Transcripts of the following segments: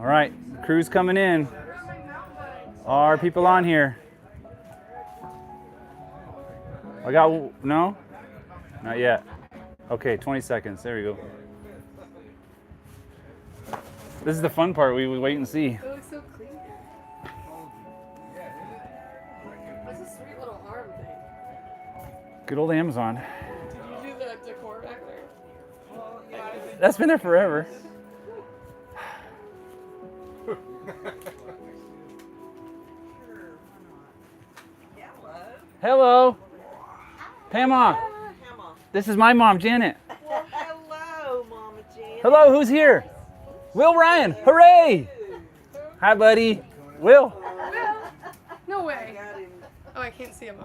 All right, crew's coming in. Are people on here? I got, no? Not yet. Okay, 20 seconds. There we go. This is the fun part. We wait and see. It looks so clean. That's a sweet little arm thing. Good old Amazon. Did you do the decor back there? That's been there forever. Hello. Pamma. This is my mom, Janet. Well, hello, Mama Janet. Hello, who's here? Will Ryan. Hooray. Hi, buddy. Will. No way. Oh, I can't see him.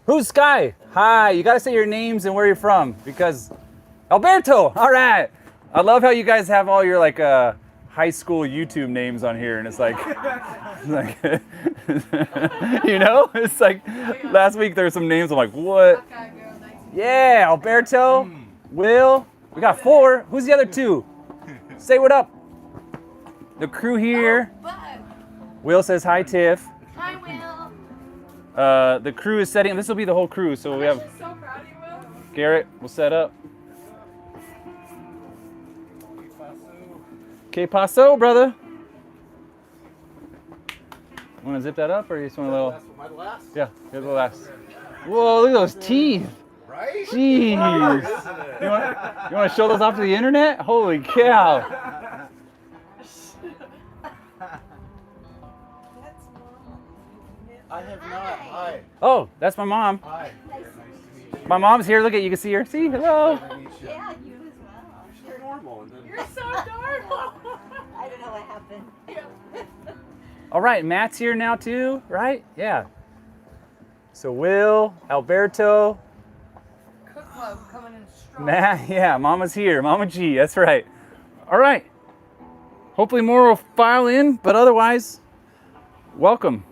Who's Sky? Hi. You got to say your names and where you're from because Alberto. All right. I love how you guys have all your like high school YouTube names on here, and it's like, you know, it's like last week there were some names. I'm like, what? Yeah, Alberto, Will. We got 4. Who's the other 2? Say what up. The crew here. Will says hi, Tiff. Hi, Will. The crew is setting. This will be the whole crew. So we have So proud of you, Will. Garrett. We'll set up. Que paso, brother? Want to zip that up, or you just want a little? My last. Yeah, here's the last. Whoa, look at those teeth. Right? Jeez. You want to show those off to the internet? Holy cow. I have not. Hi. Oh, that's my mom. Hi. My mom's here. Look at you. Can see her. See? Hello. Yeah, you as well. You're normal. And then You're so adorable. I don't know what happened. All right, Matt's here now too, right? Yeah. So Will, Alberto, Cook Club coming in strong. Matt, yeah, Mama's here. Mama G, that's right. All right. Hopefully more will file in, but otherwise, welcome.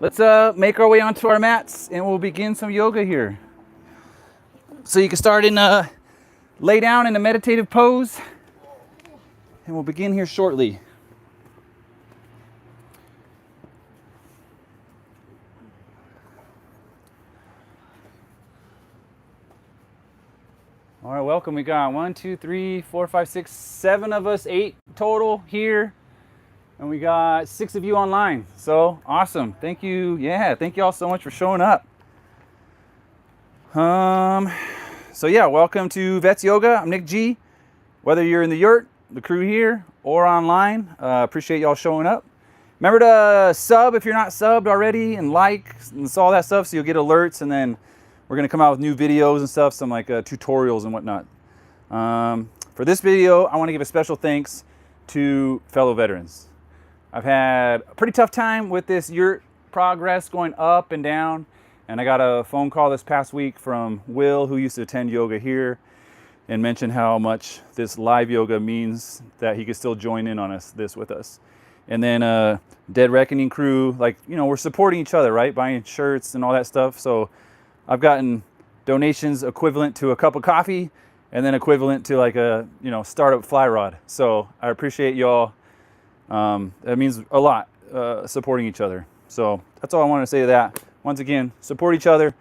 Let's make our way onto our mats and we'll begin some yoga here. So you can start in lay down in a meditative pose and we'll begin here shortly. All right, welcome. We got 1, 2, 3, 4, 5, 6, 7 of us, 8 total here. And we got 6 of you online. So awesome. Thank you. Yeah, thank you all so much for showing up. So yeah, welcome to Vets Yoga. I'm Nick G. Whether you're in the yurt, the crew here, or online, appreciate y'all showing up. Remember to sub if you're not subbed already, and like and all that stuff so you'll get alerts, and then we're going to come out with new videos and stuff, some like tutorials and whatnot. For this video, I want to give a special thanks to fellow veterans. I've had a pretty tough time with this yurt progress going up and down, and I got a phone call this past week from Will, who used to attend yoga here, and mentioned how much this live yoga means that he could still join in on this with us. And then Dead Reckoning crew, like, you know, we're supporting each other, right? Buying shirts and all that stuff. So I've gotten donations equivalent to a cup of coffee and then equivalent to like a, you know, startup fly rod. So I appreciate y'all. That means a lot, supporting each other. So that's all I want to say to that. Once again, support each other.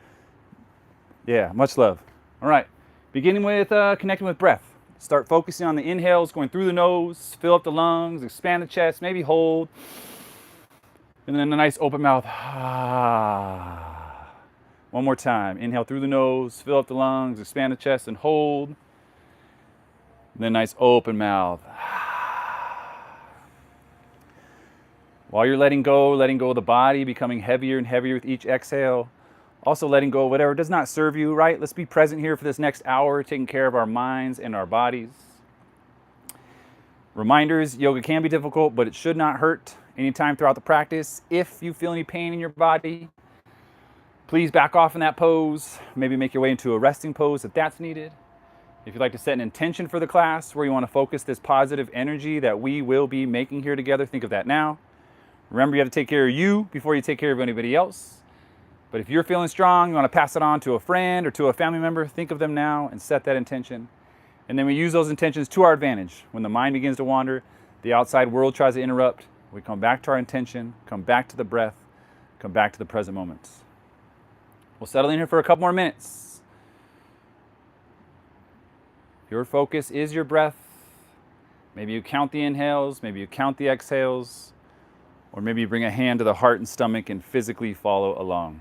Yeah, much love. All right, beginning with connecting with breath. Start focusing on the inhales, going through the nose, fill up the lungs, expand the chest, maybe hold. And then a nice open mouth. One more time. Inhale through the nose, fill up the lungs, expand the chest, and hold. And then nice open mouth. While you're letting go of the body, becoming heavier and heavier with each exhale. Also letting go of whatever does not serve you, right? Let's be present here for this next hour, taking care of our minds and our bodies. Reminders, yoga can be difficult, but it should not hurt anytime throughout the practice. If you feel any pain in your body, please back off in that pose. Maybe make your way into a resting pose if that's needed. If you'd like to set an intention for the class where you want to focus this positive energy that we will be making here together, think of that now. Remember, you have to take care of you before you take care of anybody else. But if you're feeling strong, you want to pass it on to a friend or to a family member, think of them now and set that intention. And then we use those intentions to our advantage. When the mind begins to wander, the outside world tries to interrupt, we come back to our intention, come back to the breath, come back to the present moment. We'll settle in here for a couple more minutes. Your focus is your breath. Maybe you count the inhales, maybe you count the exhales, or maybe you bring a hand to the heart and stomach and physically follow along.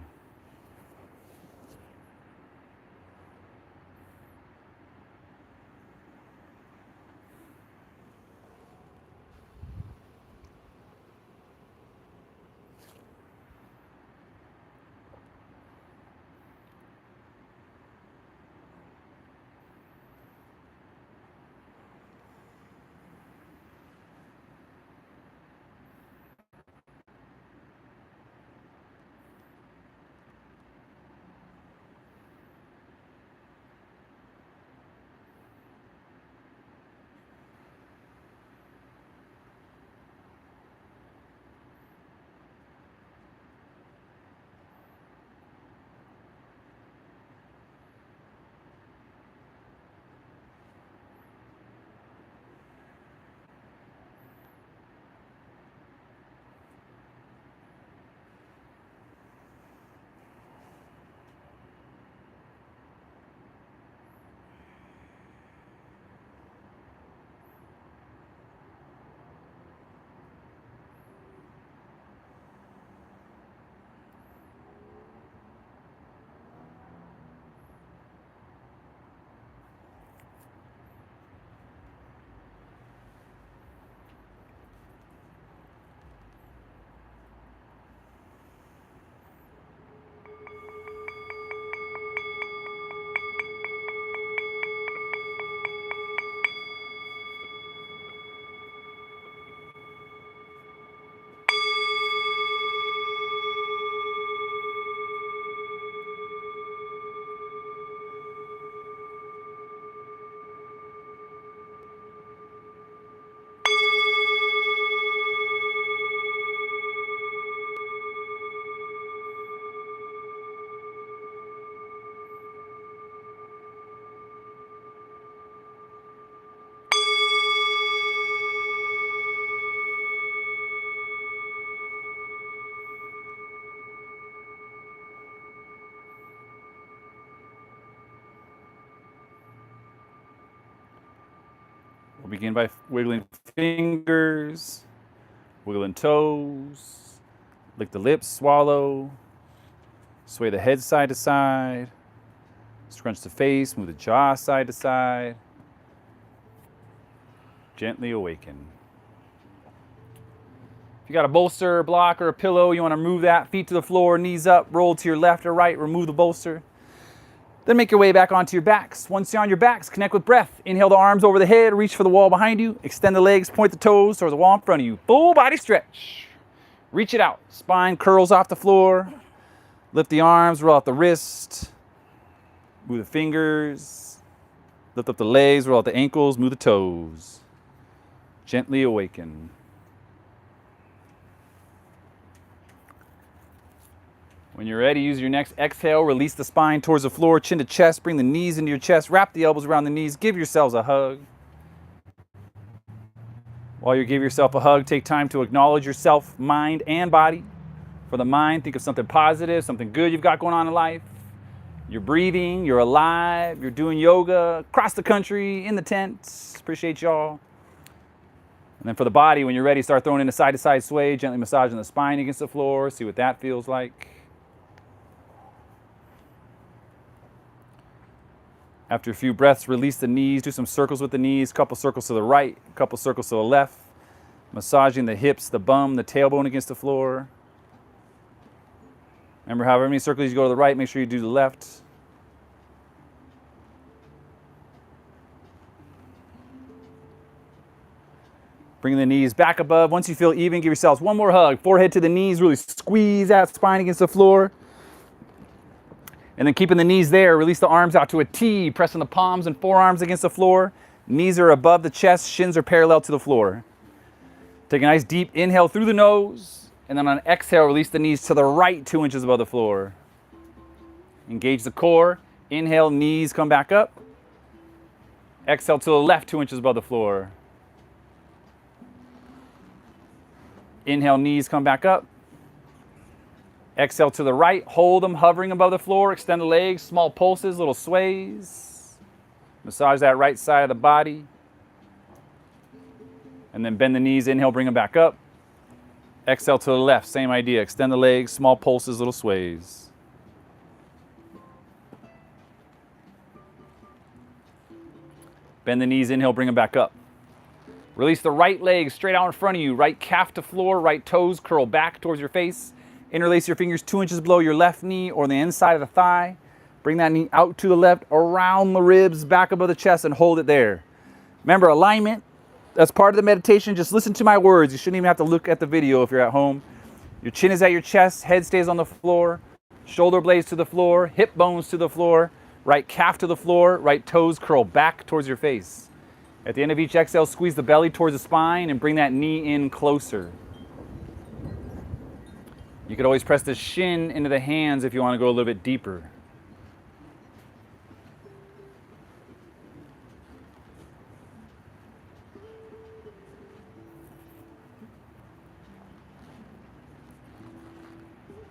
We'll begin by wiggling fingers, wiggling toes, lick the lips, swallow, sway the head side to side, scrunch the face, move the jaw side to side, gently awaken. If you got a bolster, a block, or a pillow, you want to move that, feet to the floor, knees up, roll to your left or right, remove the bolster. Then make your way back onto your backs. Once you're on your backs, connect with breath. Inhale the arms over the head, reach for the wall behind you. Extend the legs, point the toes towards the wall in front of you. Full body stretch. Reach it out. Spine curls off the floor. Lift the arms, roll out the wrist. Move the fingers. Lift up the legs, roll out the ankles, move the toes. Gently awaken. When you're ready, use your next exhale. Release the spine towards the floor, chin to chest. Bring the knees into your chest. Wrap the elbows around the knees. Give yourselves a hug. While you give yourself a hug, take time to acknowledge yourself, mind and body. For the mind, think of something positive, something good you've got going on in life. You're breathing, you're alive, you're doing yoga across the country, in the tent. Appreciate y'all. And then for the body, when you're ready, start throwing in a side-to-side sway, gently massaging the spine against the floor. See what that feels like. After a few breaths, release the knees. Do some circles with the knees. Couple circles to the right, couple circles to the left. Massaging the hips, the bum, the tailbone against the floor. Remember, however many circles you go to the right, make sure you do the left. Bring the knees back above. Once you feel even, give yourselves one more hug. Forehead to the knees, really squeeze that spine against the floor. And then keeping the knees there, release the arms out to a T, pressing the palms and forearms against the floor. Knees are above the chest, shins are parallel to the floor. Take a nice deep inhale through the nose, and then on an exhale, release the knees to the right 2 inches above the floor. Engage the core. Inhale, knees come back up. Exhale to the left, 2 inches above the floor. Inhale, knees come back up. Exhale to the right, hold them hovering above the floor, extend the legs, small pulses, little sways. Massage that right side of the body. And then bend the knees, inhale, bring them back up. Exhale to the left, same idea, extend the legs, small pulses, little sways. Bend the knees, inhale, bring them back up. Release the right leg straight out in front of you, right calf to floor, right toes curl back towards your face. Interlace your fingers 2 inches below your left knee or the inside of the thigh. Bring that knee out to the left, around the ribs, back above the chest, and hold it there. Remember, alignment, that's part of the meditation. Just listen to my words. You shouldn't even have to look at the video if you're at home. Your chin is at your chest, head stays on the floor, shoulder blades to the floor, hip bones to the floor, right calf to the floor, right toes curl back towards your face. At the end of each exhale, squeeze the belly towards the spine and bring that knee in closer. You could always press the shin into the hands if you want to go a little bit deeper.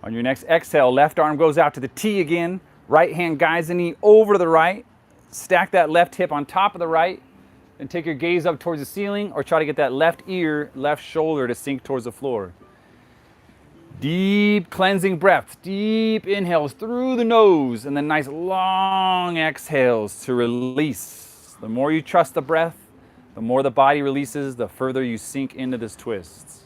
On your next exhale, left arm goes out to the T again. Right hand guides the knee over to the right. Stack that left hip on top of the right. And take your gaze up towards the ceiling or try to get that left ear, left shoulder to sink towards the floor. Deep cleansing breaths, deep inhales through the nose, and then nice long exhales to release. The more you trust the breath, the more the body releases, the further you sink into this twist.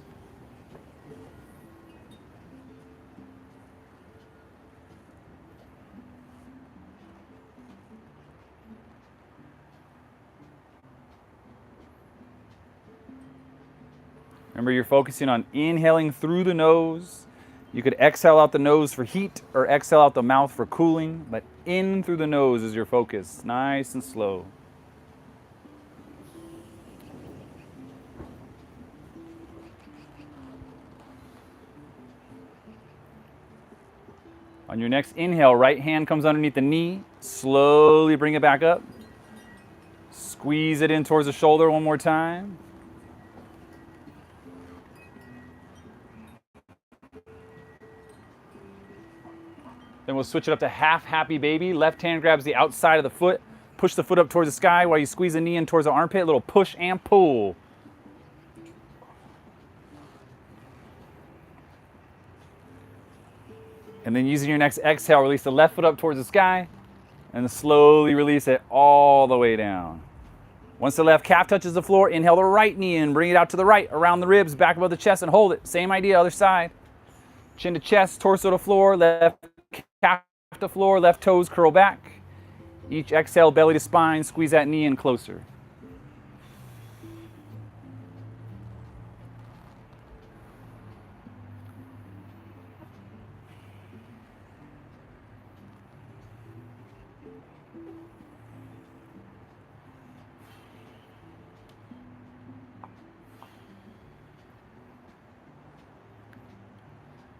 Remember, you're focusing on inhaling through the nose. You could exhale out the nose for heat or exhale out the mouth for cooling, but in through the nose is your focus, nice and slow. On your next inhale, right hand comes underneath the knee. Slowly bring it back up. Squeeze it in towards the shoulder one more time. Then we'll switch it up to half happy baby. Left hand grabs the outside of the foot. Push the foot up towards the sky while you squeeze the knee in towards the armpit. A little push and pull. And then using your next exhale, release the left foot up towards the sky and then slowly release it all the way down. Once the left calf touches the floor, inhale the right knee in, bring it out to the right, around the ribs, back above the chest, and hold it. Same idea, other side. Chin to chest, torso to floor, left calf to floor, left toes curl back. Each exhale, belly to spine, squeeze that knee in closer.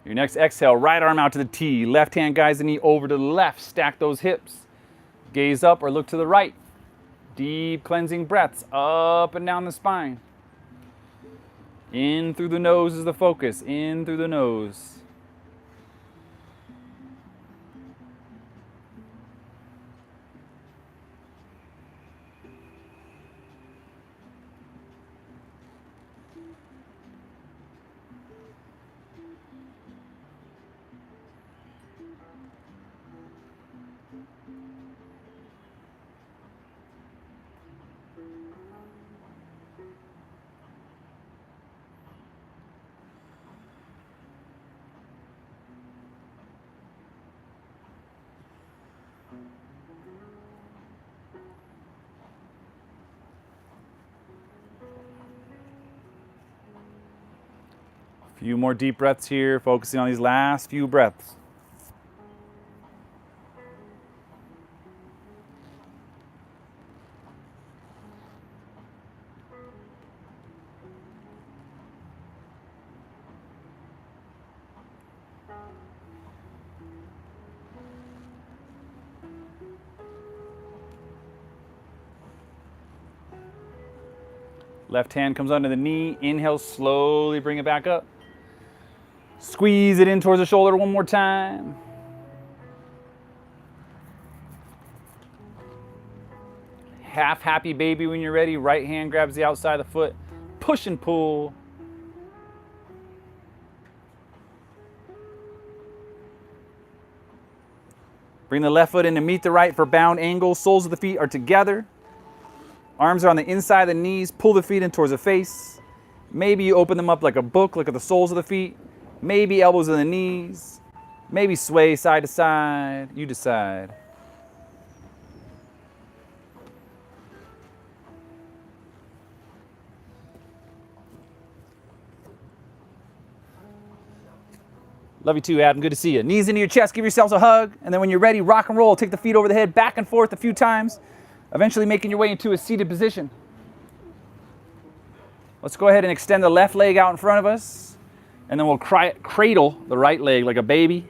Your next exhale, right arm out to the T. Left hand guides the knee over to the left. Stack those hips. Gaze up or look to the right. Deep cleansing breaths up and down the spine. In through the nose is the focus. In through the nose. A few more deep breaths here, focusing on these last few breaths. Left hand comes under the knee. Inhale, slowly bring it back up. Squeeze it in towards the shoulder one more time. Half happy baby when you're ready. Right hand grabs the outside of the foot. Push and pull. Bring the left foot in to meet the right for bound angle. Soles of the feet are together. Arms are on the inside of the knees. Pull the feet in towards the face. Maybe you open them up like a book. Look at the soles of the feet. Maybe elbows in the knees. Maybe sway side to side. You decide. Love you too, Adam. Good to see you. Knees into your chest. Give yourselves a hug. And then when you're ready, rock and roll. Take the feet over the head, back and forth a few times, eventually making your way into a seated position. Let's go ahead and extend the left leg out in front of us. And then we'll cradle the right leg like a baby.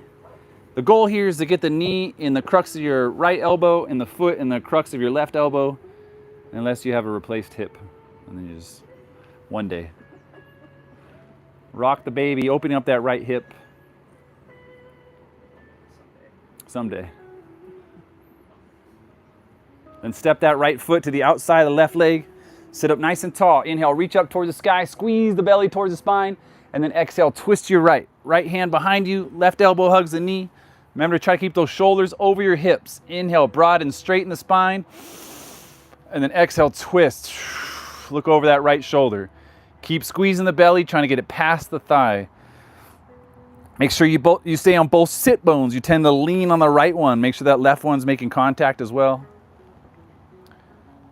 The goal here is to get the knee in the crux of your right elbow and the foot in the crux of your left elbow, unless you have a replaced hip. And then you just, one day. Rock the baby, opening up that right hip. Someday. Then step that right foot to the outside of the left leg. Sit up nice and tall. Inhale, reach up towards the sky, squeeze the belly towards the spine, and then exhale, twist your right. Right hand behind you, left elbow hugs the knee. Remember to try to keep those shoulders over your hips. Inhale, broad and straighten the spine. And then exhale, twist. Look over that right shoulder. Keep squeezing the belly, trying to get it past the thigh. Make sure you stay on both sit bones. You tend to lean on the right one. Make sure that left one's making contact as well.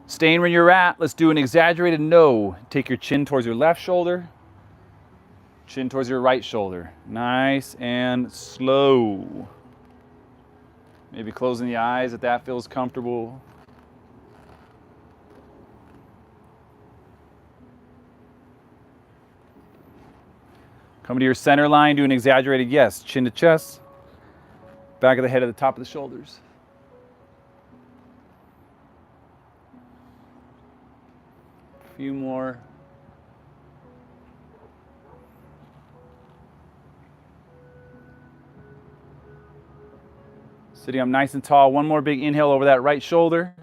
Staying where you're at, let's do an exaggerated no. Take your chin towards your left shoulder. Chin towards your right shoulder. Nice and slow. Maybe closing the eyes if that feels comfortable. Come to your center line, do an exaggerated yes. Chin to chest. Back of the head at the top of the shoulders. A few more. Sitting up nice and tall. One more big inhale over that right shoulder.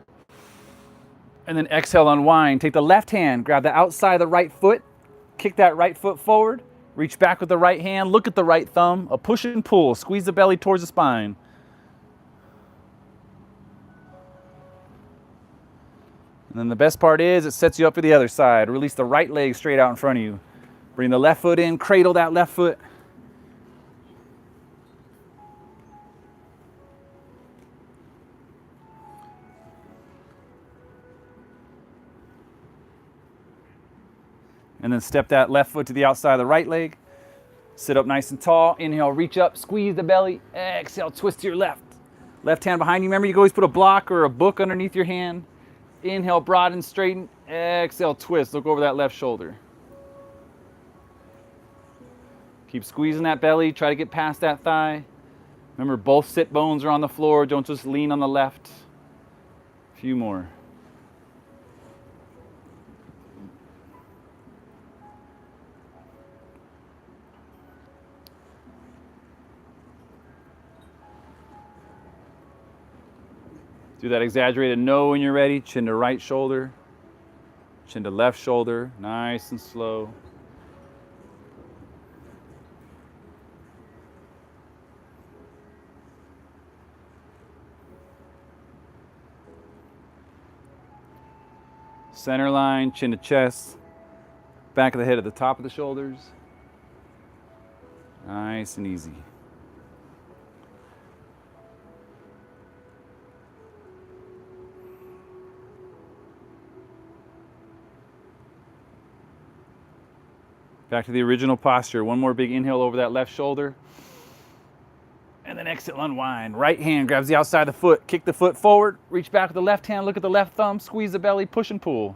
And then exhale, unwind. Take the left hand, grab the outside of the right foot. Kick that right foot forward. Reach back with the right hand. Look at the right thumb. A push and pull. Squeeze the belly towards the spine. And then the best part is it sets you up for the other side. Release the right leg straight out in front of you. Bring the left foot in. Cradle that left foot. And then step that left foot to the outside of the right leg. Sit up nice and tall. Inhale, reach up, squeeze the belly. Exhale, twist to your left. Left hand behind you. Remember, you can always put a block or a book underneath your hand. Inhale, broad and straighten. Exhale, twist. Look over that left shoulder. Keep squeezing that belly. Try to get past that thigh. Remember, both sit bones are on the floor. Don't just lean on the left. A few more. Do that exaggerated no when you're ready. Chin to right shoulder. Chin to left shoulder. Nice and slow. Center line, chin to chest. Back of the head at the top of the shoulders. Nice and easy. Back to the original posture. One more big inhale over that left shoulder. And then exhale, unwind. Right hand grabs the outside of the foot. Kick the foot forward. Reach back with the left hand. Look at the left thumb. Squeeze the belly. Push and pull.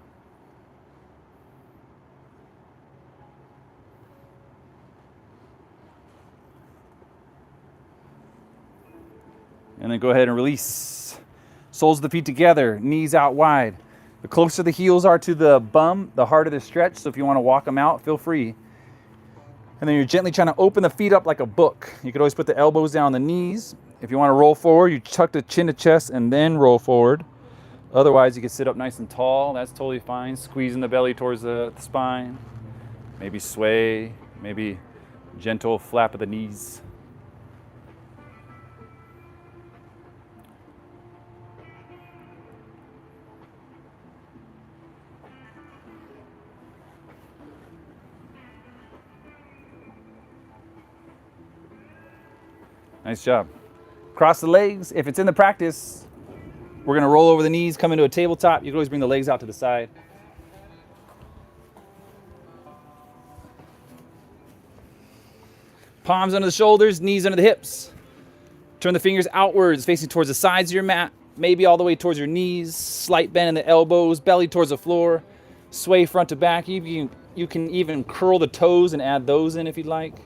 And then go ahead and release. Soles of the feet together. Knees out wide. The closer the heels are to the bum, the harder the stretch. So if you want to walk them out, feel free. And then you're gently trying to open the feet up like a book. You could always put the elbows down on the knees. If you want to roll forward, you tuck the chin to chest and then roll forward. Otherwise, you can sit up nice and tall. That's totally fine. Squeezing the belly towards the spine. Maybe sway, maybe gentle flap of the knees. Nice job. Cross the legs. If it's in the practice, we're gonna roll over the knees, come into a tabletop. You can always bring the legs out to the side. Palms under the shoulders, knees under the hips. Turn the fingers outwards, facing towards the sides of your mat, maybe all the way towards your knees. Slight bend in the elbows, belly towards the floor. Sway front to back. You can even curl the toes and add those in if you'd like.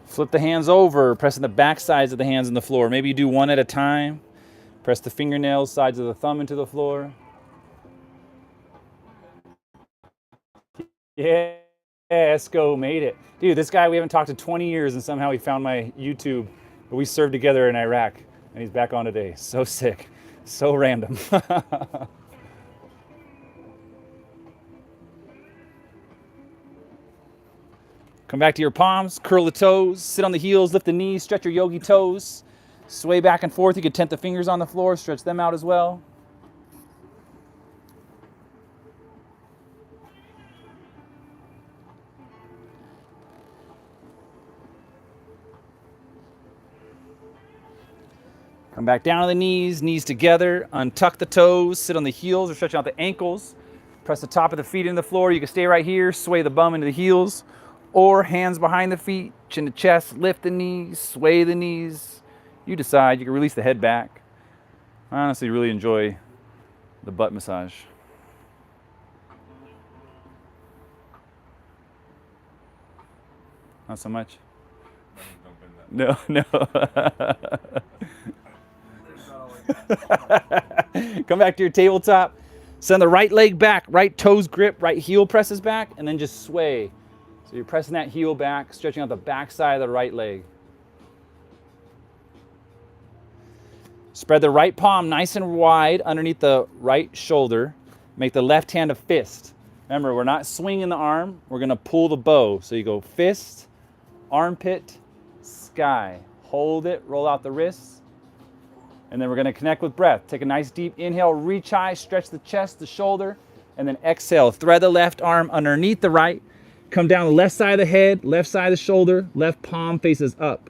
Flip the hands over, pressing the back sides of the hands on the floor. Maybe you do one at a time. Press the fingernails, sides of the thumb into the floor. Yeah, Esco made it. Dude, this guy we haven't talked to 20 years and somehow he found my YouTube. But we served together in Iraq and he's back on today. So sick, so random. Come back to your palms, curl the toes, sit on the heels, lift the knees, stretch your yogi toes. Sway back and forth. You could tent the fingers on the floor, stretch them out as well. Come back down to the knees, knees together, untuck the toes, sit on the heels or stretching out the ankles. Press the top of the feet into the floor. You can stay right here, sway the bum into the heels, or hands behind the feet, chin to chest, lift the knees, sway the knees. You decide. You can release the head back. I honestly really enjoy the butt massage. Not so much? No, no. Come back to your tabletop. Send the right leg back, right toes grip, right heel presses back, and then just sway. So you're pressing that heel back, stretching out the back side of the right leg. Spread the right palm nice and wide underneath the right shoulder. Make the left hand a fist. Remember, we're not swinging the arm. We're going to pull the bow. So you go fist, armpit, sky. Hold it, roll out the wrists. And then we're going to connect with breath. Take a nice deep inhale, reach high, stretch the chest, the shoulder, and then exhale. Thread the left arm underneath the right. Come down the left side of the head, left side of the shoulder, left palm faces up.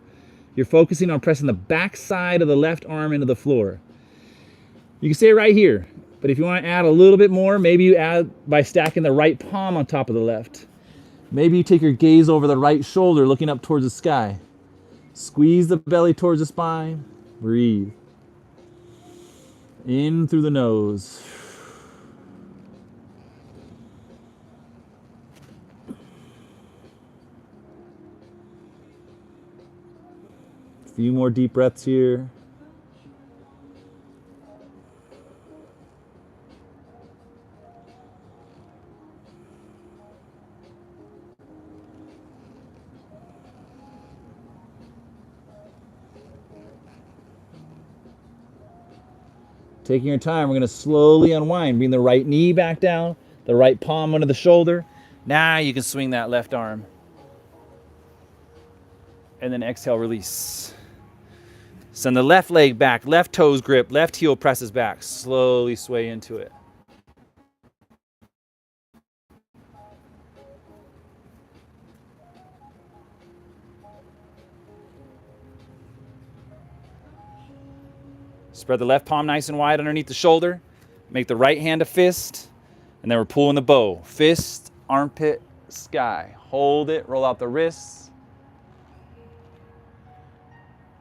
You're focusing on pressing the back side of the left arm into the floor. You can stay right here, but if you want to add a little bit more, maybe you add by stacking the right palm on top of the left. Maybe you take your gaze over the right shoulder, looking up towards the sky. Squeeze the belly towards the spine. Breathe. In through the nose. A few more deep breaths here. Taking your time, we're going to slowly unwind. Bring the right knee back down, the right palm under the shoulder. Now you can swing that left arm. And then exhale, release. Send the left leg back, left toes grip, left heel presses back. Slowly sway into it. Spread the left palm nice and wide underneath the shoulder. Make the right hand a fist. And then we're pulling the bow. Fist, armpit, sky. Hold it, roll out the wrists.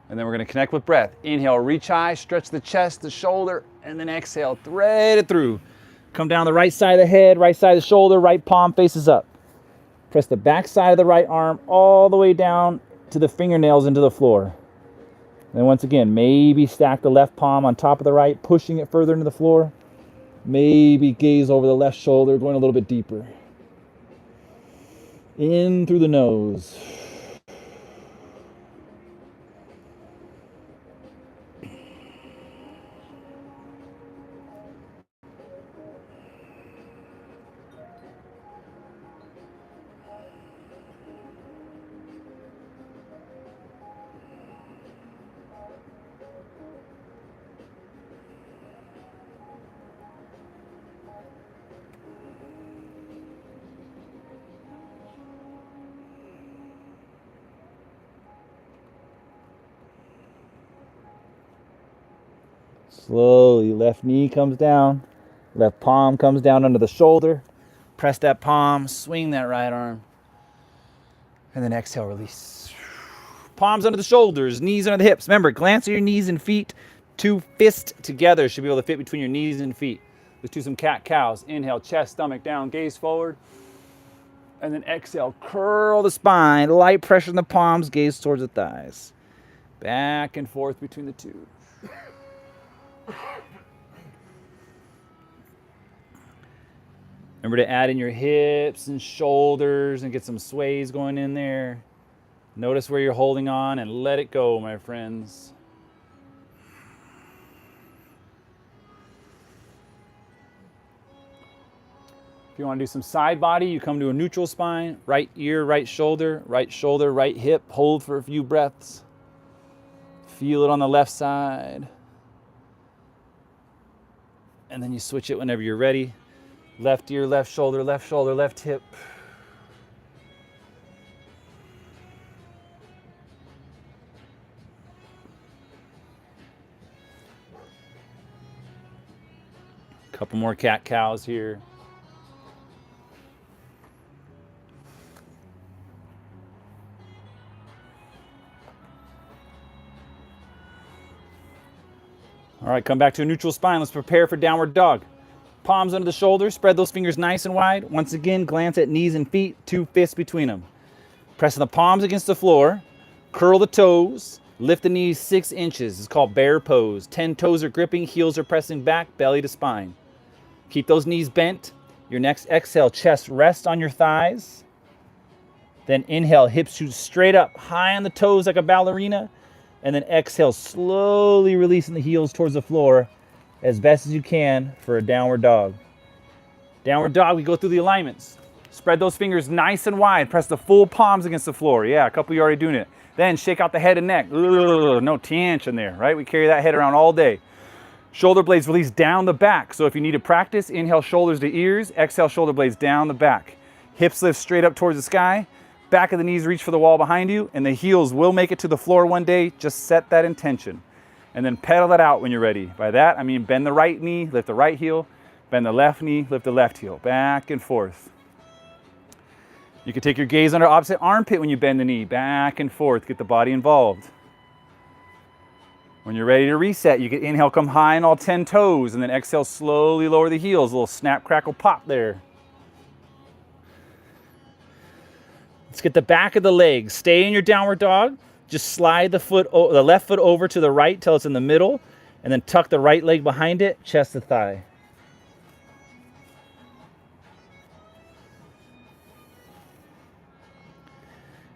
And then we're going to connect with breath. Inhale, reach high, stretch the chest, the shoulder, and then exhale, thread it through. Come down the right side of the head, right side of the shoulder, right palm faces up. Press the back side of the right arm all the way down to the fingernails into the floor. Then once again, maybe stack the left palm on top of the right, pushing it further into the floor. Maybe gaze over the left shoulder, going a little bit deeper. In through the nose. Slowly, left knee comes down, left palm comes down under the shoulder. Press that palm, swing that right arm, and then exhale, release. Palms under the shoulders, knees under the hips. Remember, glance at your knees and feet. 2 fists together should be able to fit between your knees and feet. Let's do some cat-cows. Inhale, chest, stomach down, gaze forward. And then exhale, curl the spine, light pressure in the palms, gaze towards the thighs. Back and forth between the two. Remember to add in your hips and shoulders and get some sways going in there. Notice where you're holding on and let it go, my friends. If you want to do some side body, you come to a neutral spine, right ear, right shoulder, right hip. Hold for a few breaths. Feel it on the left side. And then you switch it whenever you're ready. Left ear, left shoulder, left hip. Couple more cat-cows here. All right, come back to a neutral spine. Let's prepare for downward dog. Palms under the shoulders, spread those fingers nice and wide. Once again, glance at knees and feet, 2 fists between them. Pressing the palms against the floor, curl the toes, lift the knees 6 inches. It's called bear pose. 10 toes are gripping, heels are pressing back, belly to spine. Keep those knees bent. Your next exhale, chest rests on your thighs. Then inhale, hips shoot straight up, high on the toes like a ballerina. And then exhale, slowly releasing the heels towards the floor as best as you can for a downward dog. Downward dog, we go through the alignments. Spread those fingers nice and wide. Press the full palms against the floor. Yeah, a couple of you already doing it. Then shake out the head and neck. No tension there, right? We carry that head around all day. Shoulder blades release down the back. So if you need to practice, inhale shoulders to ears, exhale shoulder blades down the back. Hips lift straight up towards the sky. Back of the knees reach for the wall behind you, and the heels will make it to the floor one day. Just set that intention. And then pedal that out when you're ready. By that, I mean bend the right knee, lift the right heel, bend the left knee, lift the left heel. Back and forth. You can take your gaze under opposite armpit when you bend the knee. Back and forth, get the body involved. When you're ready to reset, you can inhale, come high on all 10 toes, and then exhale, slowly lower the heels. A little snap, crackle, pop there. Let's get the back of the legs. Stay in your downward dog. Just slide the left foot over to the right till it's in the middle, and then tuck the right leg behind it, chest to thigh.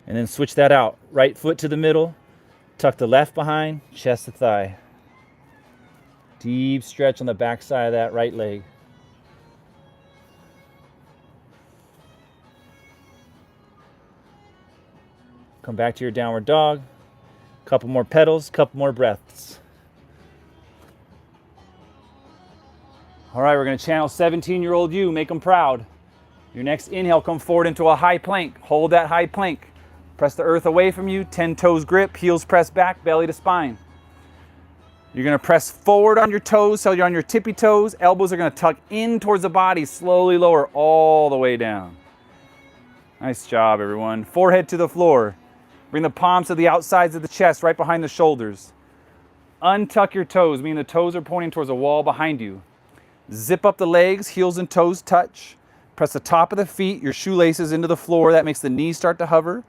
And then switch that out. Right foot to the middle, tuck the left behind, chest to thigh. Deep stretch on the back side of that right leg. Come back to your downward dog. Couple more pedals, couple more breaths. All right, we're gonna channel 17-year-old you, make them proud. Your next inhale, come forward into a high plank. Hold that high plank. Press the earth away from you, 10 toes grip, heels press back, belly to spine. You're gonna press forward on your toes till you're on your tippy toes. Elbows are gonna tuck in towards the body, slowly lower all the way down. Nice job, everyone. Forehead to the floor. Bring the palms to the outsides of the chest, right behind the shoulders. Untuck your toes, meaning the toes are pointing towards a wall behind you. Zip up the legs, heels and toes touch. Press the top of the feet, your shoelaces into the floor. That makes the knees start to hover.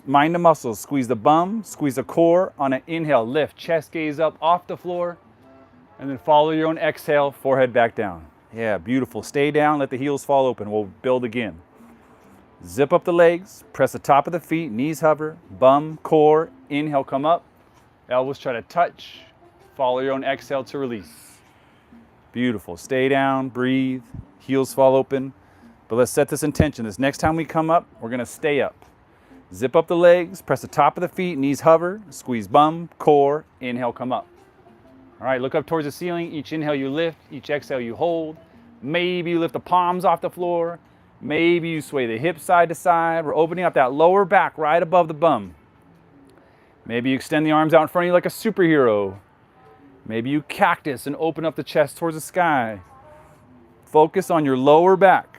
Mind the muscles. Squeeze the bum, squeeze the core. On an inhale, lift, chest gaze up off the floor. And then follow your own exhale, forehead back down. Yeah, beautiful. Stay down, let the heels fall open. We'll build again. Zip up the legs, press the top of the feet, knees hover, bum, core. Inhale, come up. Elbows try to touch. Follow your own exhale to release. Beautiful. Stay down, breathe, heels fall open. But let's set this intention. This next time we come up, we're going to stay up. Zip up the legs, press the top of the feet, knees hover, squeeze bum, core. Inhale, come up. All right, look up towards the ceiling. Each inhale you lift, each exhale you hold. Maybe you lift the palms off the floor. Maybe you sway the hips side to side. We're opening up that lower back right above the bum. Maybe you extend the arms out in front of you like a superhero. Maybe you cactus and open up the chest towards the sky. Focus on your lower back.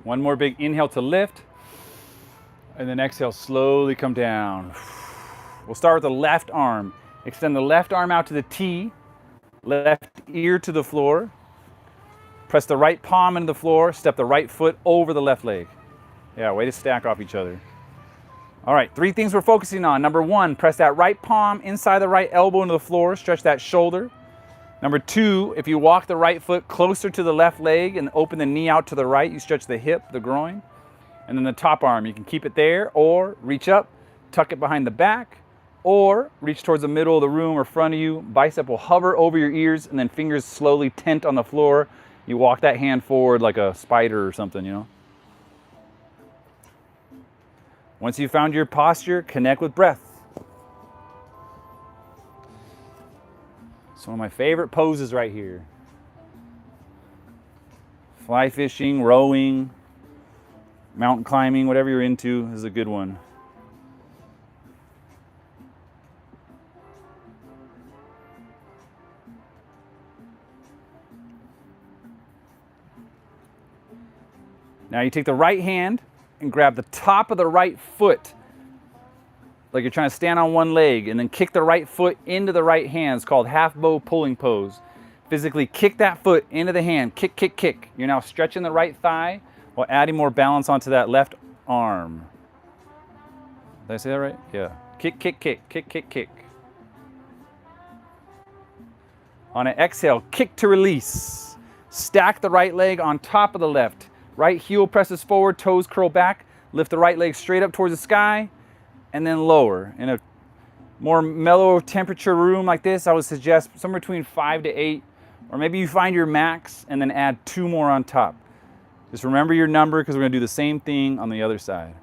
One more big inhale to lift, and then exhale, slowly come down. We'll start with the left arm. Extend the left arm out to the T, left ear to the floor. Press the right palm into the floor, step the right foot over the left leg. Yeah, way to stack off each other. All right, 3 things we're focusing on. Number 1, press that right palm inside the right elbow into the floor, stretch that shoulder. Number 2, if you walk the right foot closer to the left leg and open the knee out to the right, you stretch the hip, the groin. And then the top arm, you can keep it there or reach up, tuck it behind the back, or reach towards the middle of the room or front of you. Bicep will hover over your ears and then fingers slowly tent on the floor. You walk that hand forward like a spider or something, you know. Once you've found your posture, connect with breath. It's one of my favorite poses right here. Fly fishing, rowing, mountain climbing, whatever you're into is a good one. Now you take the right hand and grab the top of the right foot, like you're trying to stand on one leg, and then kick the right foot into the right hand. It's called half bow pulling pose. Physically kick that foot into the hand. Kick, kick, kick. You're now stretching the right thigh while adding more balance onto that left arm. Did I say that right? Yeah. Kick, kick, kick, kick, kick, kick. On an exhale, kick to release. Stack the right leg on top of the left. Right heel presses forward, toes curl back. Lift the right leg straight up towards the sky, and then lower. In a more mellow temperature room like this, I would suggest somewhere between 5 to 8, or maybe you find your max and then add 2 more on top. Just remember your number because we're going to do the same thing on the other side.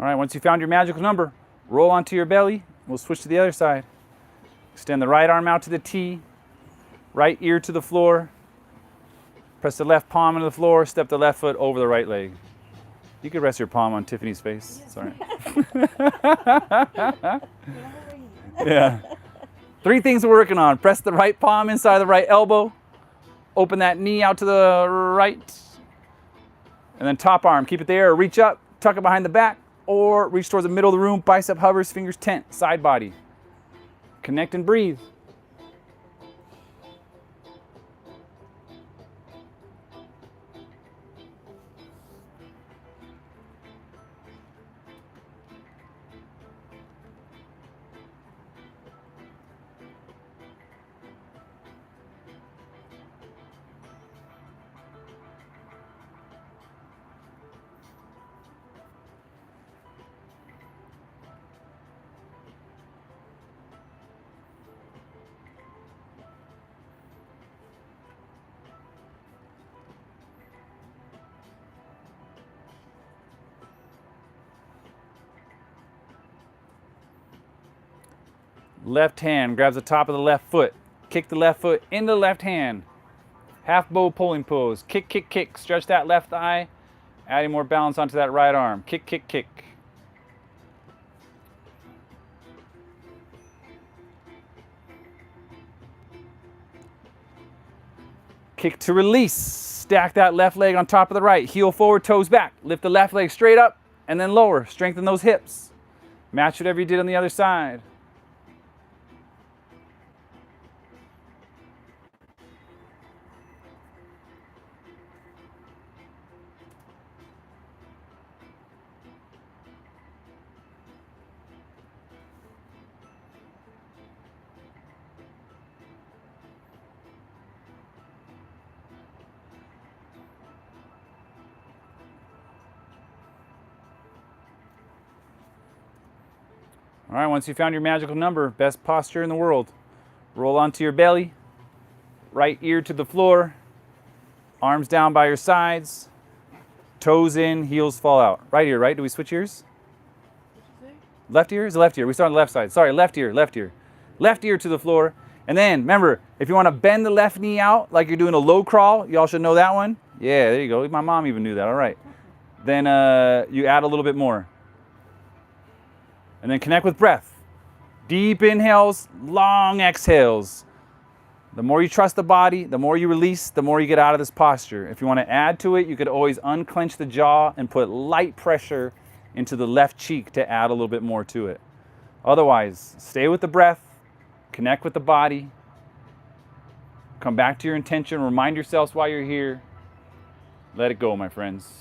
All right, once you found your magical number, roll onto your belly. We'll switch to the other side. Extend the right arm out to the T, right ear to the floor. Press the left palm into the floor, step the left foot over the right leg. You could rest your palm on Tiffany's face. It's all right. Yeah. 3 things we're working on. Press the right palm inside the right elbow. Open that knee out to the right. And then top arm, keep it there, or reach up, tuck it behind the back, or reach towards the middle of the room, bicep hovers, fingers tent, side body. Connect and breathe. Left hand grabs the top of the left foot. Kick the left foot into the left hand. Half bow pulling pose. Kick, kick, kick. Stretch that left thigh. Adding more balance onto that right arm. Kick, kick, kick. Kick to release. Stack that left leg on top of the right. Heel forward, toes back. Lift the left leg straight up and then lower. Strengthen those hips. Match whatever you did on the other side. All right, once you found your magical number, best posture in the world. Roll onto your belly, right ear to the floor, arms down by your sides, toes in, heels fall out. Right ear, right? Do we switch ears? Left ear? Is it left ear? We start on the left side. Sorry, left ear, left ear. Left ear to the floor. And then, remember, if you want to bend the left knee out like you're doing a low crawl, y'all should know that one. Yeah, there you go. My mom even knew that. All right. Then you add a little bit more. And then connect with breath. Deep inhales, long exhales. The more you trust the body, the more you release, the more you get out of this posture. If you want to add to it, you could always unclench the jaw and put light pressure into the left cheek to add a little bit more to it. Otherwise, stay with the breath, connect with the body, come back to your intention, remind yourselves why you're here. Let it go, my friends.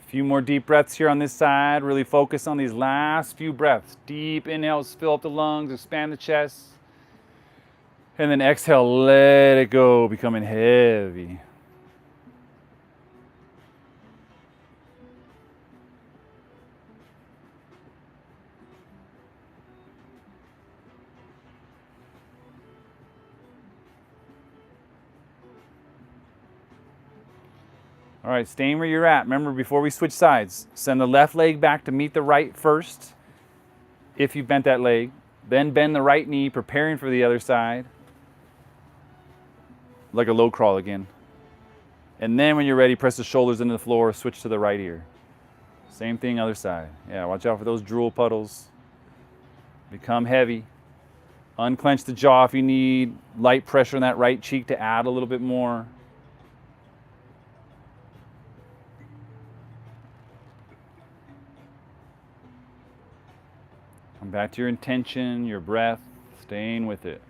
Few more deep breaths here on this side. Really focus on these last few breaths. Deep inhales, fill up the lungs, expand the chest. And then exhale, let it go, becoming heavy. All right, staying where you're at. Remember, before we switch sides, send the left leg back to meet the right first, if you've bent that leg. Then bend the right knee, preparing for the other side. Like a low crawl again. And then when you're ready, press the shoulders into the floor, switch to the right ear. Same thing, other side. Yeah, watch out for those drool puddles. Become heavy. Unclench the jaw if you need light pressure on that right cheek to add a little bit more. Come back to your intention, your breath, staying with it.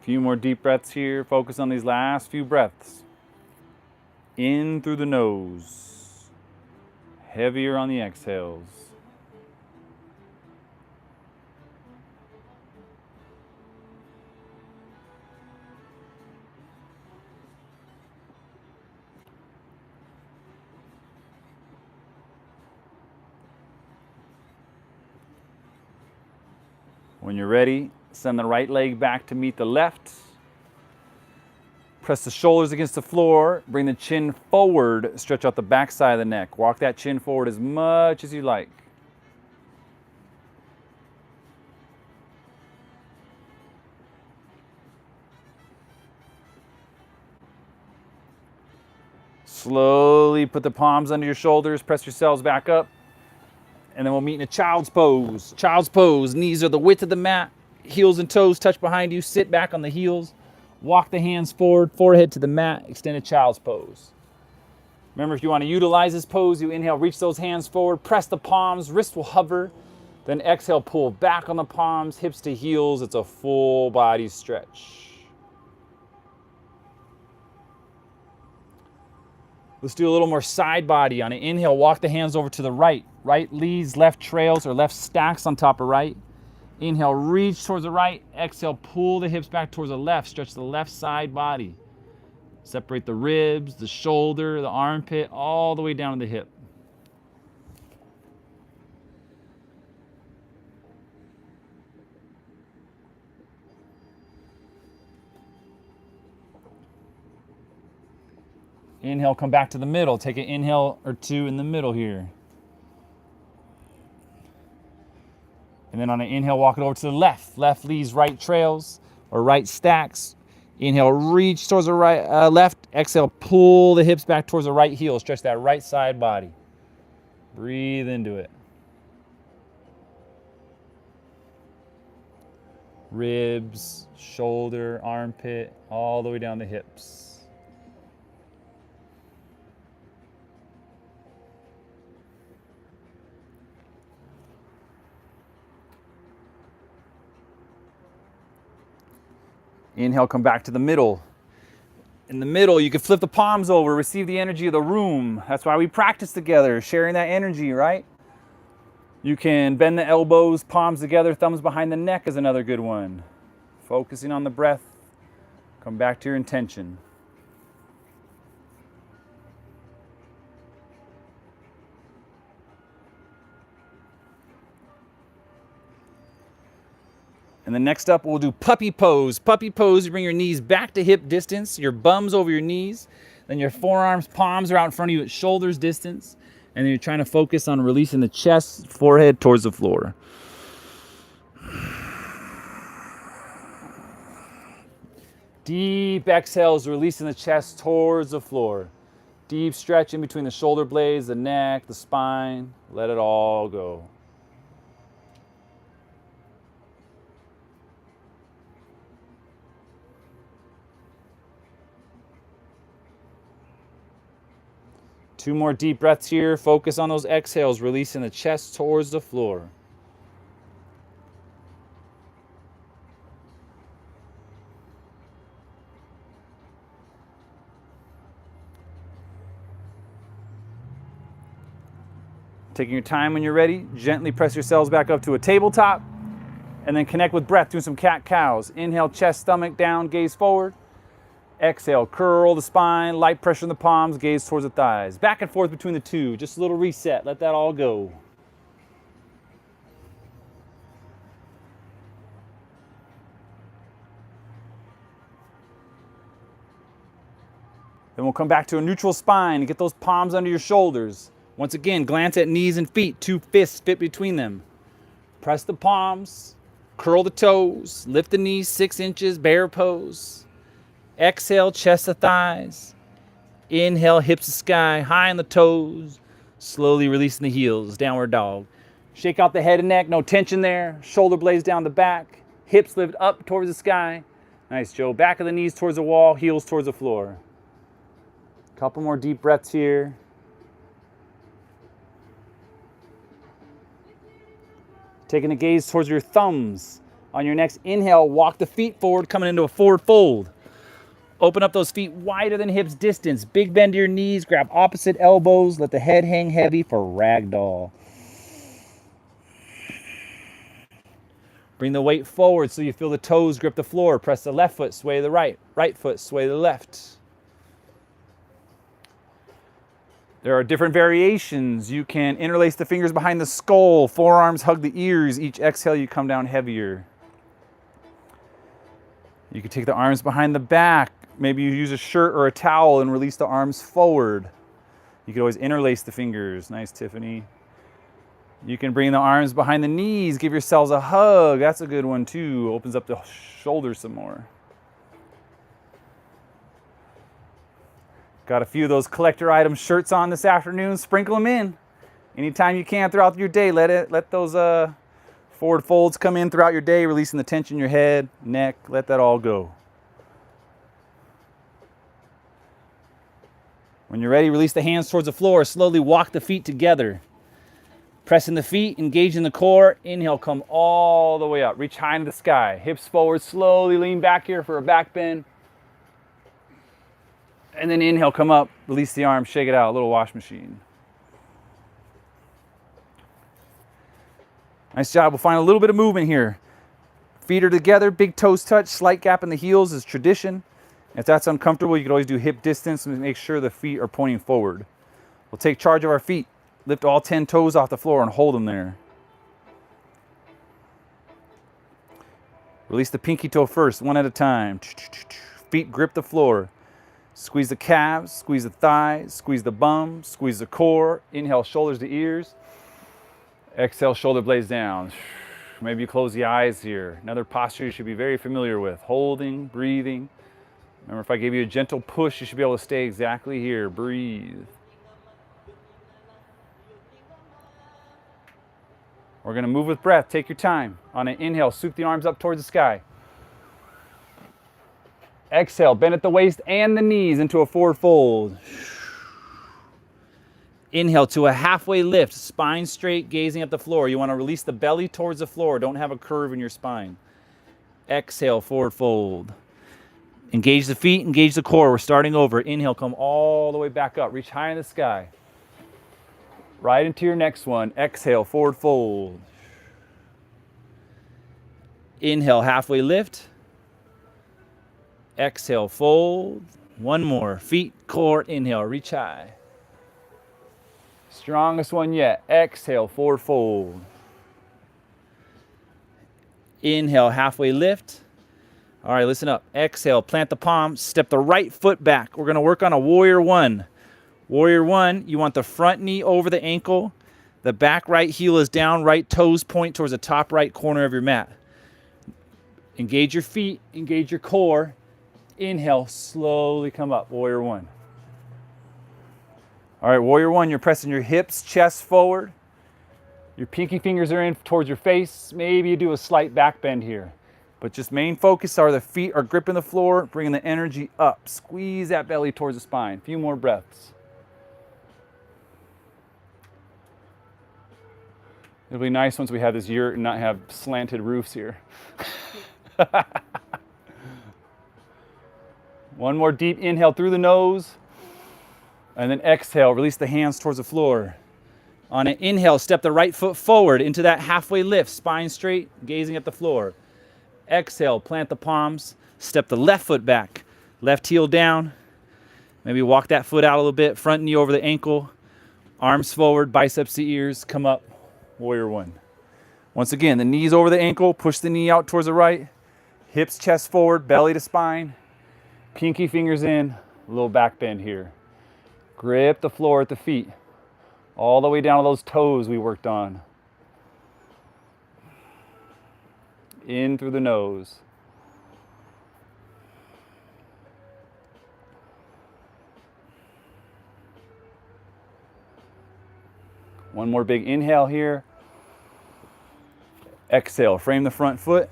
Few more deep breaths here. Focus on these last few breaths. In through the nose. Heavier on the exhales. When you're ready, send the right leg back to meet the left. Press the shoulders against the floor. Bring the chin forward. Stretch out the back side of the neck. Walk that chin forward as much as you like. Slowly put the palms under your shoulders. Press yourselves back up. And then we'll meet in a child's pose. Child's pose. Knees are the width of the mat. Heels and toes touch behind you. Sit back on the heels. Walk the hands forward, forehead to the mat. Extended child's pose. Remember, if you want to utilize this pose, you inhale, reach those hands forward, press the palms, wrist will hover. Then exhale, pull back on the palms, hips to heels. It's a full body stretch. Let's do a little more side body. On an inhale, walk the hands over to the right. Right leads, left trails, or left stacks on top of right. Inhale, reach towards the right. Exhale, pull the hips back towards the left. Stretch the left side body. Separate the ribs, the shoulder, the armpit, all the way down to the hip. Inhale, come back to the middle. Take an inhale or two in the middle here. And then on an inhale, walk it over to the left. Left leads, right trails or right stacks. Inhale, reach towards the right, left. Exhale, pull the hips back towards the right heel. Stretch that right side body. Breathe into it. Ribs, shoulder, armpit, all the way down the hips. Inhale, come back to the middle. In the middle, you can flip the palms over, receive the energy of the room. That's why we practice together, sharing that energy, right? You can bend the elbows, palms together, thumbs behind the neck is another good one. Focusing on the breath. Come back to your intention. And then next up, we'll do puppy pose. Puppy pose, you bring your knees back to hip distance, your bum's over your knees, then your forearms, palms are out in front of you at shoulders distance, and then you're trying to focus on releasing the chest, forehead towards the floor. Deep exhales, releasing the chest towards the floor. Deep stretch in between the shoulder blades, the neck, the spine. Let it all go. Two more deep breaths here. Focus on those exhales, releasing the chest towards the floor. Taking your time when you're ready, gently press yourselves back up to a tabletop, and then connect with breath, doing some cat-cows. Inhale, chest, stomach down, gaze forward. Exhale, curl the spine, light pressure in the palms, gaze towards the thighs. Back and forth between the two, just a little reset, let that all go. Then we'll come back to a neutral spine, get those palms under your shoulders. Once again, glance at knees and feet, two fists fit between them. Press the palms, curl the toes, lift the knees 6 inches, bear pose. Exhale, chest to thighs. Inhale, hips to sky, high on the toes. Slowly releasing the heels, downward dog. Shake out the head and neck, no tension there. Shoulder blades down the back. Hips lift up towards the sky. Nice, Joe. Back of the knees towards the wall, heels towards the floor. Couple more deep breaths here. Taking the gaze towards your thumbs On your next inhale, walk the feet forward, coming into a forward fold. Open up those feet wider than hips distance. Big bend to your knees, grab opposite elbows, let the head hang heavy for ragdoll. Bring the weight forward so you feel the toes grip the floor. Press the left foot, sway the right. Right foot, sway the left. There are different variations. You can interlace the fingers behind the skull. Forearms hug the ears. Each exhale, you come down heavier. You can take the arms behind the back. Maybe you use a shirt or a towel and release the arms forward. You can always interlace the fingers. Nice, Tiffany. You can bring the arms behind the knees. Give yourselves a hug. That's a good one too. Opens up the shoulders some more. Got a few of those collector item shirts on this afternoon. Sprinkle them in. Anytime you can throughout your day, let those forward folds come in throughout your day, releasing the tension in your head, neck. Let that all go. When you're ready, release the hands towards the floor. Slowly walk the feet together. Pressing the feet, engaging the core. Inhale, come all the way up. Reach high into the sky. Hips forward, slowly lean back here for a back bend. And then inhale, come up, release the arms, shake it out, a little wash machine. Nice job. We'll find a little bit of movement here. Feet are together, big toes touch, slight gap in the heels is tradition. If that's uncomfortable, you can always do hip distance and make sure the feet are pointing forward. We'll take charge of our feet. Lift all 10 toes off the floor and hold them there. Release the pinky toe first, one at a time. Feet grip the floor. Squeeze the calves, squeeze the thighs, squeeze the bum, squeeze the core. Inhale, shoulders to ears. Exhale, shoulder blades down. Maybe you close the eyes here. Another posture you should be very familiar with. Holding, breathing. Remember, if I gave you a gentle push, you should be able to stay exactly here. Breathe. We're going to move with breath. Take your time. On an inhale, swoop the arms up towards the sky. Exhale, bend at the waist and the knees into a forward fold. Inhale to a halfway lift, spine straight, gazing at the floor. You want to release the belly towards the floor. Don't have a curve in your spine. Exhale, forward fold. Engage the feet, engage the core. We're starting over. Inhale, come all the way back up. Reach high in the sky. Right into your next one. Exhale, forward fold. Inhale, halfway lift. Exhale, fold. One more. Feet, core, inhale, reach high. Strongest one yet. Exhale, forward fold. Inhale, halfway lift. All right, listen up. Exhale, plant the palms, step the right foot back. We're going to work on a warrior one. Warrior one, you want the front knee over the ankle. The back right heel is down, right toes point towards the top right corner of your mat. Engage your feet, engage your core. Inhale, slowly come up, warrior one. All right, warrior one, you're pressing your hips, chest forward. Your pinky fingers are in towards your face. Maybe you do a slight back bend here. But just main focus are the feet are gripping the floor, bringing the energy up. Squeeze that belly towards the spine. A few more breaths. It'll be nice once we have this yurt and not have slanted roofs here. One more deep inhale through the nose. And then exhale, release the hands towards the floor. On an inhale, step the right foot forward into that halfway lift, spine straight, gazing at the floor. Exhale, plant the palms, step the left foot back, left heel down. Maybe walk that foot out a little bit, front knee over the ankle, arms forward, biceps to ears, come up, warrior one. Once again, the knees over the ankle, push the knee out towards the right, hips, chest forward, belly to spine, pinky fingers in, a little back bend here. Grip the floor at the feet, all the way down to those toes we worked on. In through the nose. One more big inhale here. Exhale, frame the front foot.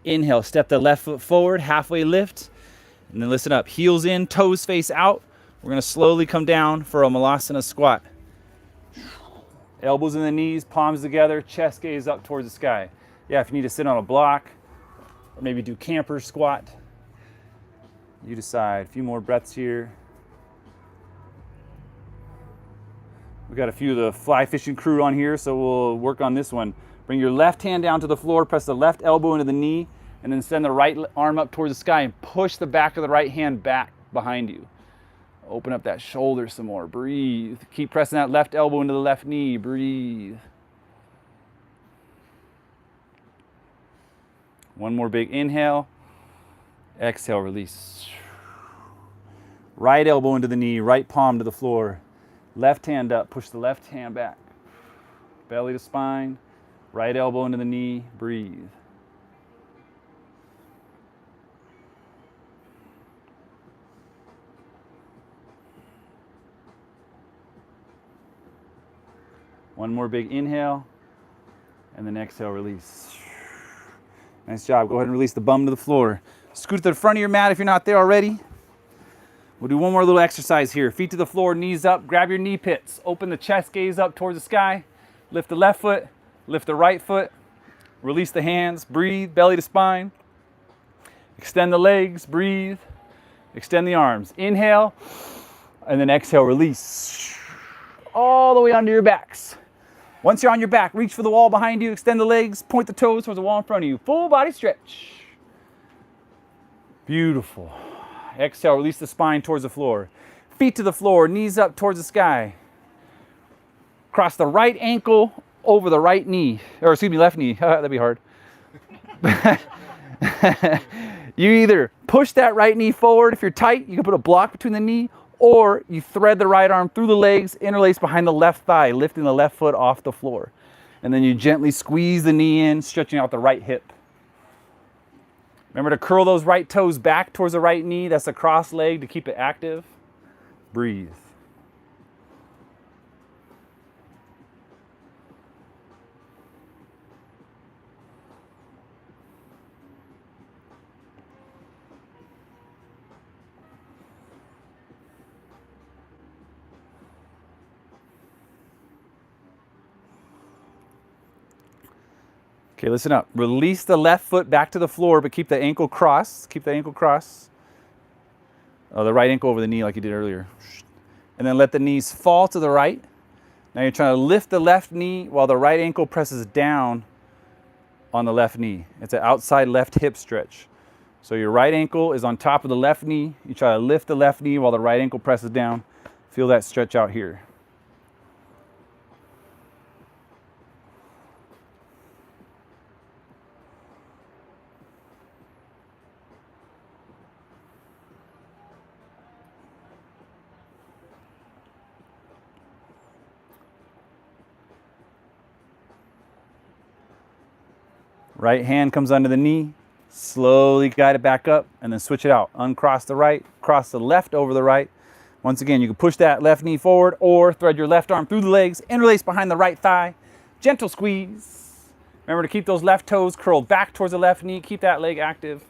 Inhale, step the left foot forward, halfway lift. And then listen up, heels in, toes face out. We're gonna slowly come down for a Malasana squat. Elbows in the knees, palms together, chest gaze up towards the sky. Yeah, if you need to sit on a block or maybe do camper squat, you decide. A few more breaths here. We got a few of the fly fishing crew on here, so we'll work on this one. Bring your left hand down to the floor, press the left elbow into the knee, and then send the right arm up towards the sky and push the back of the right hand back behind you. Open up that shoulder some more. Breathe. Keep pressing that left elbow into the left knee. Breathe. One more big inhale. Exhale, release. Right elbow into the knee, right palm to the floor. Left hand up, push the left hand back. Belly to spine, right elbow into the knee, breathe. One more big inhale, and then exhale, release. Nice job. Go ahead and release the bum to the floor. Scoot to the front of your mat if you're not there already. We'll do one more little exercise here. Feet to the floor, knees up, grab your knee pits. Open the chest, gaze up towards the sky. Lift the left foot, lift the right foot. Release the hands, breathe, belly to spine. Extend the legs, breathe. Extend the arms. Inhale, and then exhale, release. All the way onto your backs. Once you're on your back, reach for the wall behind you, extend the legs, point the toes towards the wall in front of you. Full body stretch. Beautiful. Exhale, release the spine towards the floor. Feet to the floor, knees up towards the sky. Cross the right ankle over the right knee, or excuse me, left knee. That'd be hard. You either push that right knee forward if you're tight, you can put a block between the knee, or you thread the right arm through the legs, interlace behind the left thigh, lifting the left foot off the floor. And then you gently squeeze the knee in, stretching out the right hip. Remember to curl those right toes back towards the right knee. That's a cross leg to keep it active. Breathe. Okay, listen up. Release the left foot back to the floor, but keep the ankle crossed. Keep the ankle crossed. The right ankle over the knee like you did earlier. And then let the knees fall to the right. Now you're trying to lift the left knee while the right ankle presses down on the left knee. It's an outside left hip stretch. So your right ankle is on top of the left knee. You try to lift the left knee while the right ankle presses down. Feel that stretch out here. Right hand comes under the knee, slowly guide it back up, and then switch it out. Uncross the right, cross the left over the right. Once again, you can push that left knee forward or thread your left arm through the legs, interlace behind the right thigh, gentle squeeze. Remember to keep those left toes curled back towards the left knee, keep that leg active.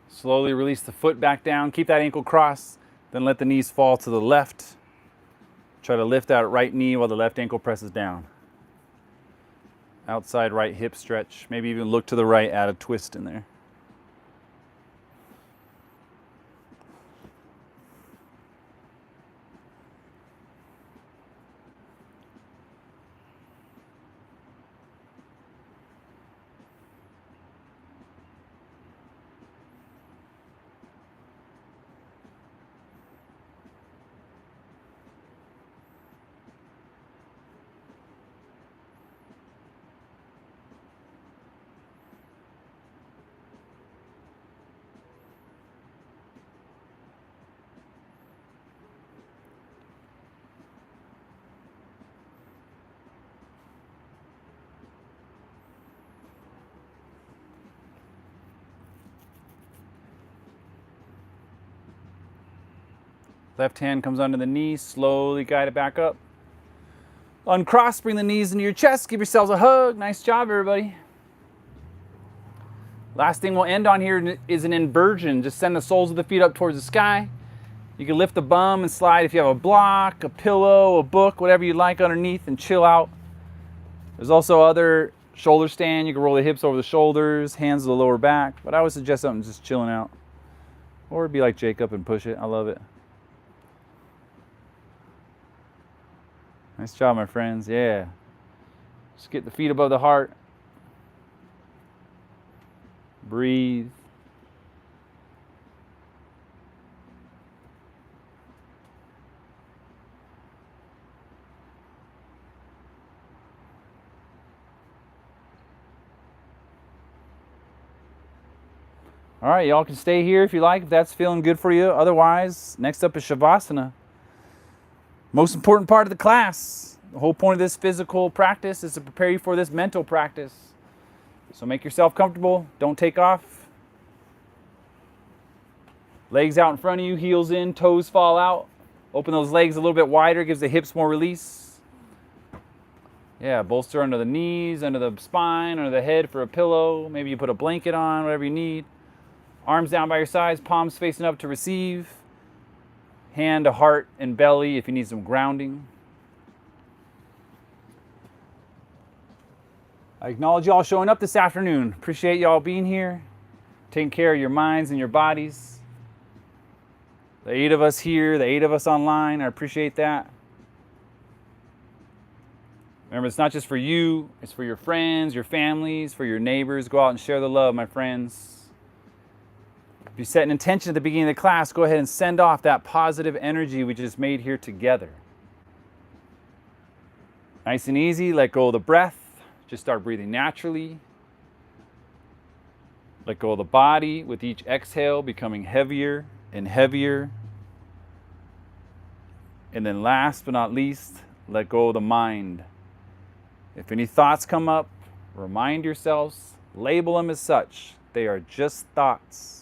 Slowly release the foot back down. Keep that ankle crossed. Then let the knees fall to the left. Try to lift that right knee while the left ankle presses down. Outside right hip stretch. Maybe even look to the right, add a twist in there. Left hand comes under the knee, slowly guide it back up. Uncross, bring the knees into your chest, give yourselves a hug. Nice job, everybody. Last thing we'll end on here is an inversion. Just send the soles of the feet up towards the sky. You can lift the bum and slide if you have a block, a pillow, a book, whatever you'd like underneath, and chill out. There's also other shoulder stand. You can roll the hips over the shoulders, hands to the lower back, but I would suggest something just chilling out. Or be like Jacob and push it. I love it. Nice job, my friends. Yeah. Just get the feet above the heart. Breathe. All right, y'all can stay here if you like, if that's feeling good for you. Otherwise, next up is Shavasana. Most important part of the class. The whole point of this physical practice is to prepare you for this mental practice. So make yourself comfortable. Don't take off. Legs out in front of you, heels in, toes fall out. Open those legs a little bit wider, gives the hips more release. Yeah, bolster under the knees, under the spine, under the head for a pillow. Maybe you put a blanket on, whatever you need. Arms down by your sides, palms facing up to receive. Hand to heart and belly if you need some grounding. I acknowledge y'all showing up this afternoon. Appreciate y'all being here, taking care of your minds and your bodies. The 8 of us here, the 8 of us online, I appreciate that. Remember, it's not just for you, it's for your friends, your families, for your neighbors. Go out and share the love, my friends. If you set an intention at the beginning of the class, go ahead and send off that positive energy we just made here together. Nice and easy, let go of the breath. Just start breathing naturally. Let go of the body with each exhale, becoming heavier and heavier. And then last but not least, let go of the mind. If any thoughts come up, remind yourselves, label them as such. They are just thoughts.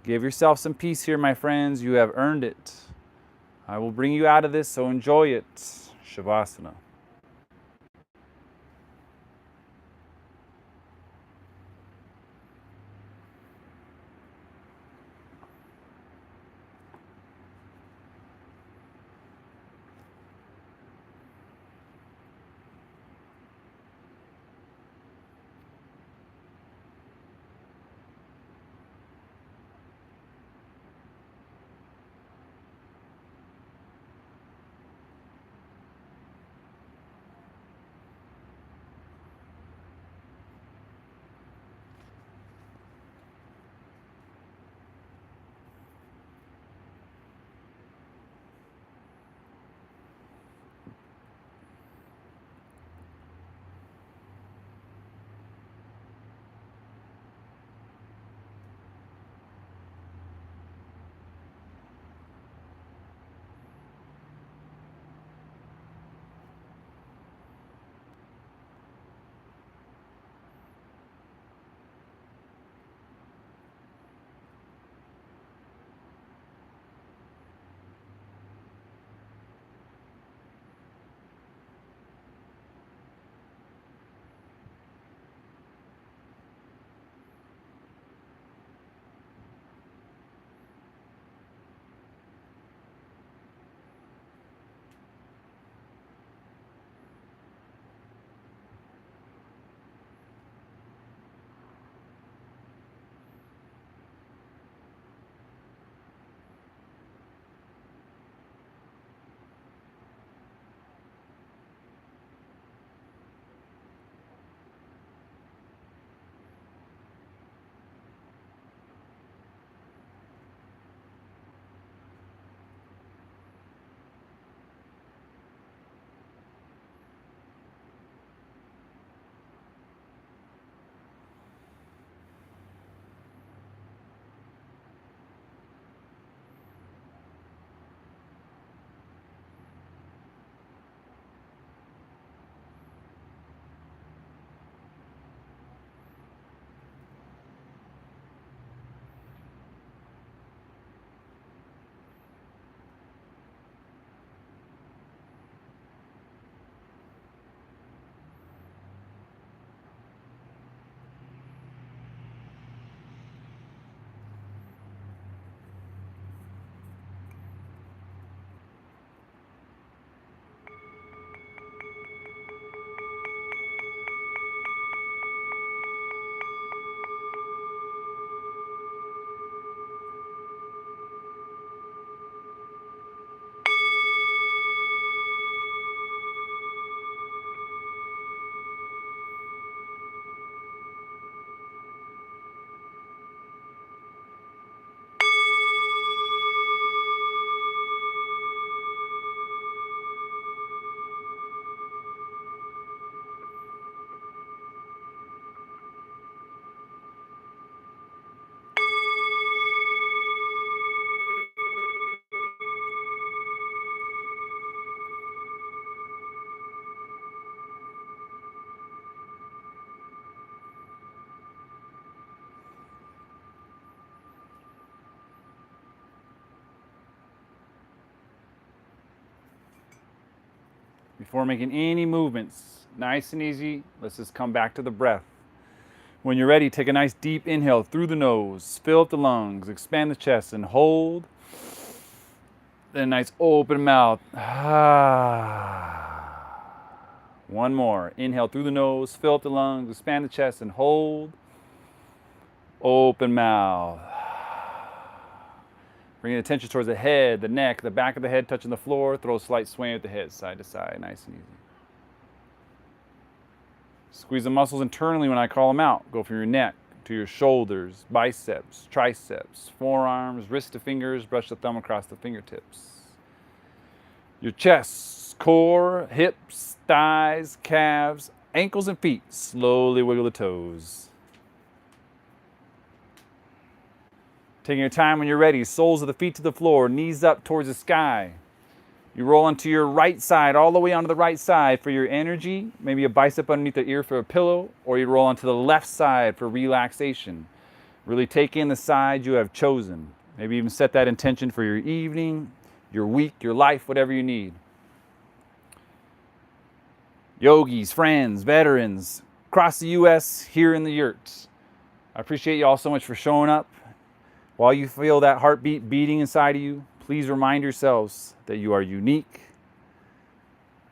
Give yourself some peace here, my friends. You have earned it. I will bring you out of this, so enjoy it. Shavasana. Before making any movements, nice and easy, let's just come back to the breath. When you're ready, take a nice deep inhale through the nose, fill up the lungs, expand the chest, and hold. Then a nice open mouth. One more. Inhale through the nose, fill up the lungs, expand the chest, and hold. Open mouth. Bringing attention towards the head, the neck, the back of the head touching the floor. Throw a slight sway with the head side to side, nice and easy. Squeeze the muscles internally when I call them out. Go from your neck to your shoulders, biceps, triceps, forearms, wrist to fingers. Brush the thumb across the fingertips. Your chest, core, hips, thighs, calves, ankles, and feet. Slowly wiggle the toes. Taking your time when you're ready. Soles of the feet to the floor, knees up towards the sky. You roll onto your right side, all the way onto the right side for your energy. Maybe a bicep underneath the ear for a pillow, or you roll onto the left side for relaxation. Really take in the side you have chosen. Maybe even set that intention for your evening, your week, your life, whatever you need. Yogis, friends, veterans, across the U.S., here in the yurts. I appreciate you all so much for showing up. While you feel that heartbeat beating inside of you, please remind yourselves that you are unique,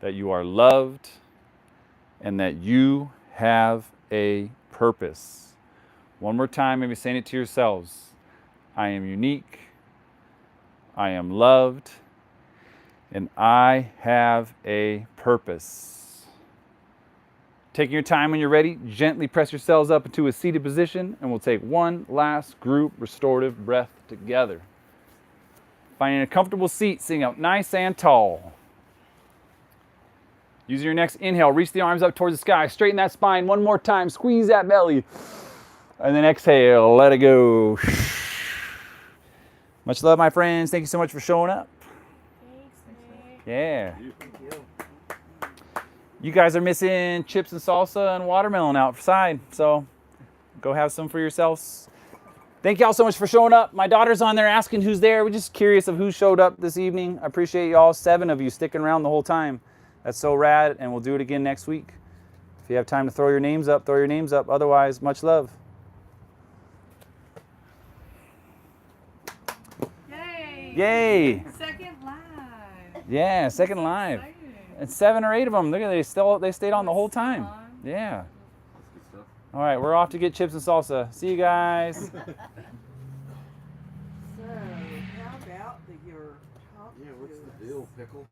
that you are loved, and that you have a purpose. One more time, maybe saying it to yourselves. I am unique, I am loved, and I have a purpose. Taking your time when you're ready, gently press yourselves up into a seated position, and we'll take one last group restorative breath together. Finding a comfortable seat, sitting up nice and tall. Using your next inhale, reach the arms up towards the sky, straighten that spine one more time, squeeze that belly, and then exhale, let it go. Much love, my friends. Thank you so much for showing up. Thanks, Nick. Yeah. You guys are missing chips and salsa and watermelon outside, so go have some for yourselves. Thank y'all so much for showing up. My daughter's on there asking who's there. We're just curious of who showed up this evening. I appreciate y'all, 7 of you sticking around the whole time. That's so rad, and we'll do it again next week. If you have time to throw your names up, throw your names up. Otherwise, much love. Yay! Yay! Second live. Yeah, second live. Exciting. And 7 or 8 of them. Look at they stayed on the whole time. Yeah. All right, we're off to get chips and salsa. See you guys. So, how about your top Yeah, what's two? the deal, pickle?